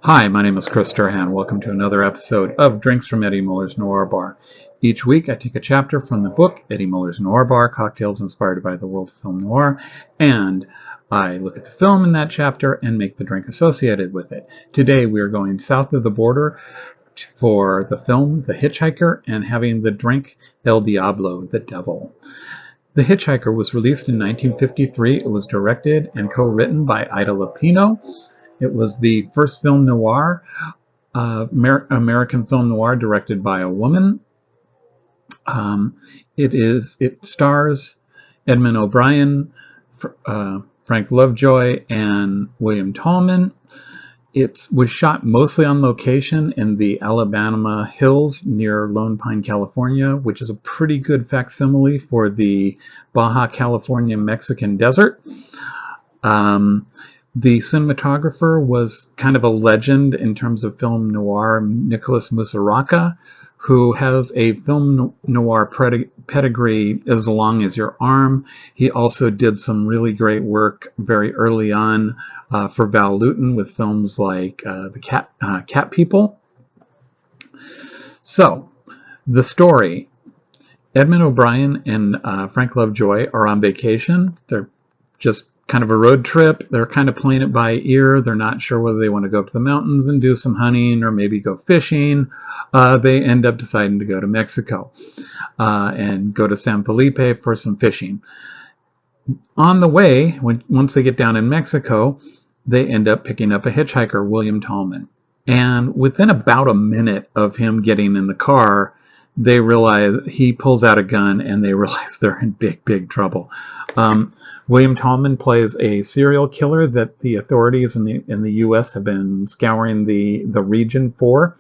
Hi, my name is Chris Durhan. Welcome to another episode of Drinks from Eddie Muller's Noir Bar. Each week I take a chapter from the book Eddie Muller's Noir Bar, Cocktails Inspired by the World of Film Noir, and I look at the film in that chapter and make the drink associated with it. Today we are going south of the border for the film The Hitch-Hiker and having the drink El Diablo, the Devil. The Hitch-Hiker was released in 1953. It was directed and co-written by Ida Lupino. It was the first film noir, American film noir directed by a woman. It stars Edmund O'Brien, Frank Lovejoy, and William Tallman. It was shot mostly on location in the Alabama hills near Lone Pine, California, which is a pretty good facsimile for the Baja California Mexican desert. The cinematographer was kind of a legend in terms of film noir, Nicholas Musaraca, who has a film noir pedigree as long as your arm. He also did some really great work very early on for Val Lewton with films like The Cat People. So, the story. Edmund O'Brien and Frank Lovejoy are on vacation. They're just kind of a road trip. They're kind of playing it by ear. They're not sure whether they want to go up to the mountains and do some hunting or maybe go fishing. They end up deciding to go to Mexico and go to San Felipe for some fishing. On the way, once they get down in Mexico, they end up picking up a hitchhiker, William Tallman. And within about a minute of him getting in the car, they realize he pulls out a gun and they realize they're in big trouble. William Tallman plays a serial killer that the authorities in the U.S. have been scouring the region for.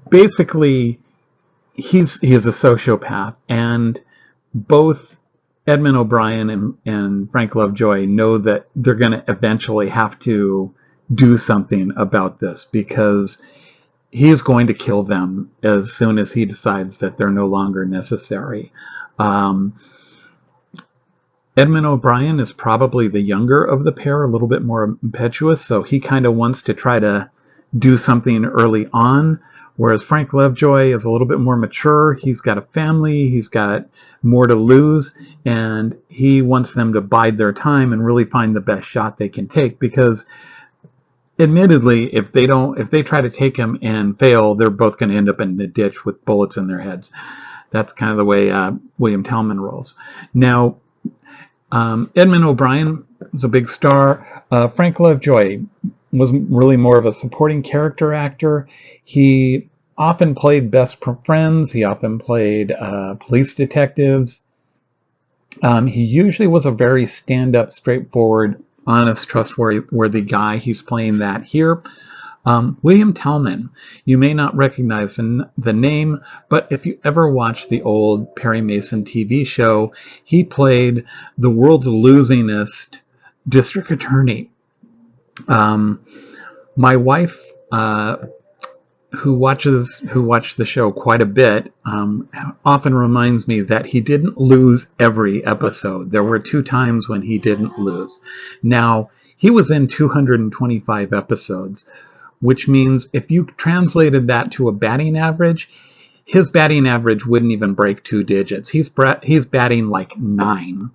Basically, he is a sociopath, and both Edmund O'Brien and Frank Lovejoy know that they're going to eventually have to do something about this because he is going to kill them as soon as he decides that they're no longer necessary. Edmund O'Brien is probably the younger of the pair, a little bit more impetuous, so he kind of wants to try to do something early on, whereas Frank Lovejoy is a little bit more mature. He's got a family, he's got more to lose, and he wants them to bide their time and really find the best shot they can take, because admittedly, if they try to take him and fail, they're both going to end up in the ditch with bullets in their heads. That's kind of the way William Tallman rolls. Now, Edmund O'Brien was a big star. Frank Lovejoy was really more of a supporting character actor. He often played best friends. He often played police detectives. He usually was a very stand-up, straightforward, honest, trustworthy guy. He's playing that here. William Tallman, you may not recognize the name, but if you ever watched the old Perry Mason TV show, he played the world's losingest district attorney. My wife, who watched the show quite a bit, often reminds me that he didn't lose every episode. There were 2 times when he didn't lose. Now, he was in 225 episodes, which means if you translated that to a batting average, his batting average wouldn't even break 2 digits. He's batting like 9.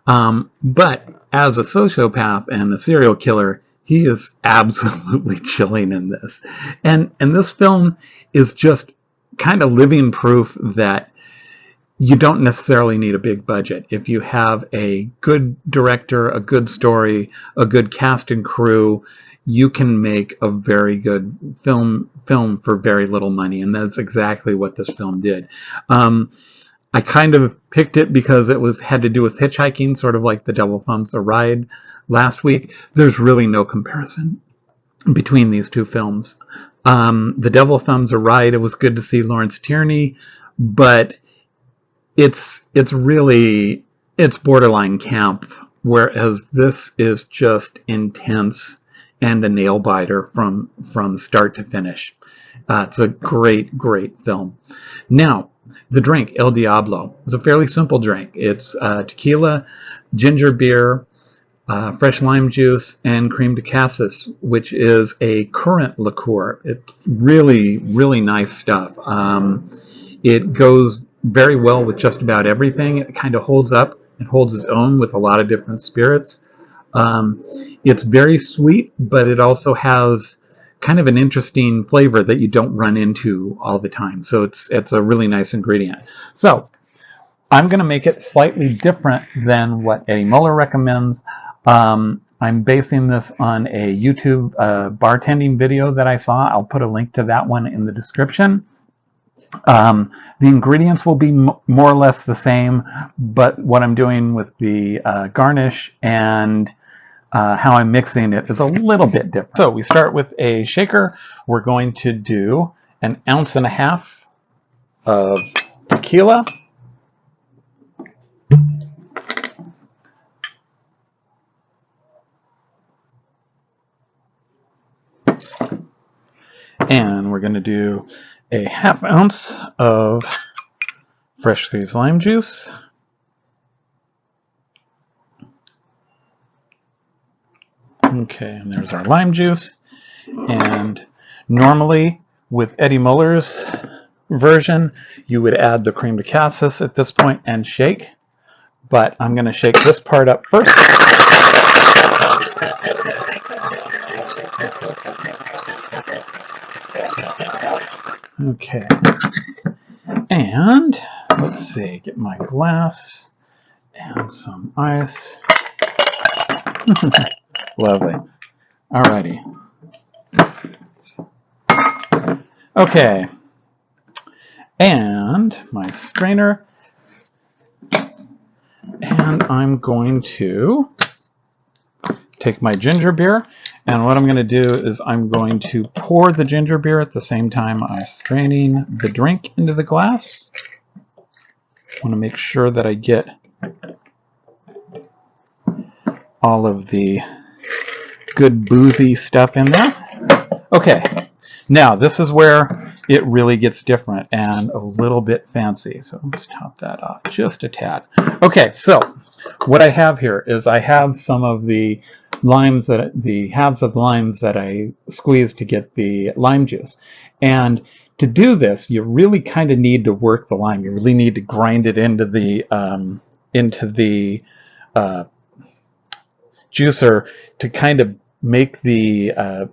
But as a sociopath and a serial killer, he is absolutely chilling in this. And this film is just kind of living proof that you don't necessarily need a big budget. If you have a good director, a good story, a good cast and crew, you can make a very good film for very little money, and that's exactly what this film did. I kind of picked it because it had to do with hitchhiking, sort of like The Devil Thumbs the Ride last week. There's really no comparison between these two films. The Devil Thumbs a Ride, it was good to see Lawrence Tierney, but it's borderline camp, whereas this is just intense and a nail biter from start to finish. It's a great film. Now, the drink, El Diablo, is a fairly simple drink. It's tequila, ginger beer, fresh lime juice, and creme de cassis, which is a currant liqueur. It's really, really nice stuff. It goes very well with just about everything. It kind of holds up. It holds its own with a lot of different spirits. It's very sweet, but it also has kind of an interesting flavor that you don't run into all the time. So it's a really nice ingredient. So I'm going to make it slightly different than what Eddie Muller recommends. I'm basing this on a YouTube bartending video that I saw. I'll put a link to that one in the description. The ingredients will be more or less the same, but what I'm doing with the garnish and how I'm mixing it is a little bit different. So we start with a shaker. We're going to do 1.5 ounces of tequila. And we're going to do 1/2 ounce of fresh squeezed lime juice. Okay, and there's our lime juice. And normally with Eddie Muller's version, you would add the creme de cassis at this point and shake. But I'm going to shake this part up first. Okay, and let's see, get my glass and some ice. Lovely. Alrighty. Okay, and my strainer, and I'm going to take my ginger beer, and what I'm going to do is I'm going to pour the ginger beer at the same time I'm straining the drink into the glass. I want to make sure that I get all of the good boozy stuff in there. Okay, now this is where it really gets different and a little bit fancy. So let's top that off just a tad. Okay, so what I have here is I have some of the limes, the halves of limes that I squeezed to get the lime juice. And to do this, you really kind of need to work the lime. You really need to grind it into the juicer to kind of make the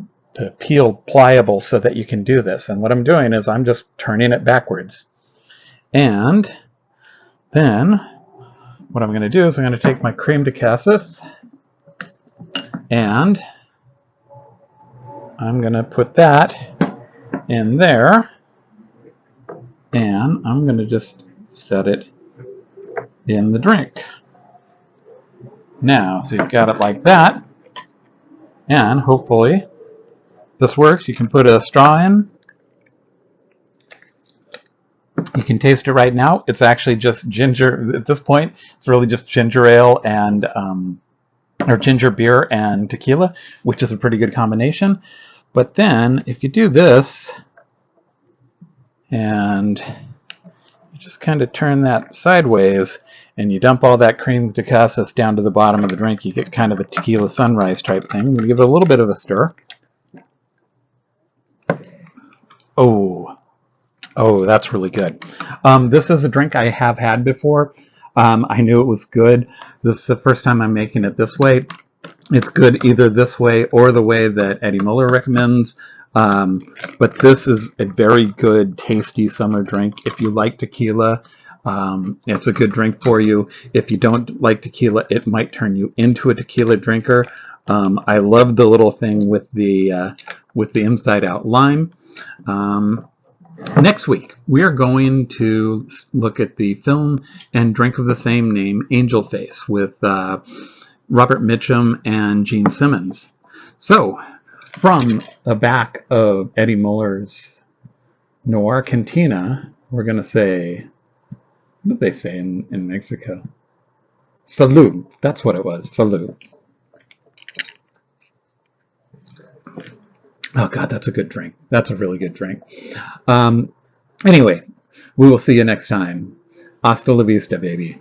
peel pliable so that you can do this. And what I'm doing is I'm just turning it backwards. And then what I'm going to do is I'm going to take my creme de cassis and I'm going to put that in there, and I'm going to just set it in the drink. Now, so you've got it like that, and hopefully this works. You can put a straw in. You can taste it right now. It's actually just ginger. At this point, it's really just ginger ale and or ginger beer and tequila, which is a pretty good combination. But then if you do this and you just kind of turn that sideways and you dump all that creme de cassis down to the bottom of the drink, you get kind of a tequila sunrise type thing. I'm going to give it a little bit of a stir. Oh, that's really good. This is a drink I have had before. I knew it was good. This is the first time I'm making it this way. It's good either this way or the way that Eddie Muller recommends. But this is a very good, tasty summer drink. If you like tequila, it's a good drink for you. If you don't like tequila, it might turn you into a tequila drinker. I love the little thing with the inside out lime. Next week, we are going to look at the film and drink of the same name, Angel Face, with Robert Mitchum and Gene Simmons. So, from the back of Eddie Muller's Noir Cantina, we're going to say, what did they say in Mexico? Salud. That's what it was. Salud. Oh, God, that's a good drink. That's a really good drink. Anyway, we will see you next time. Hasta la vista, baby.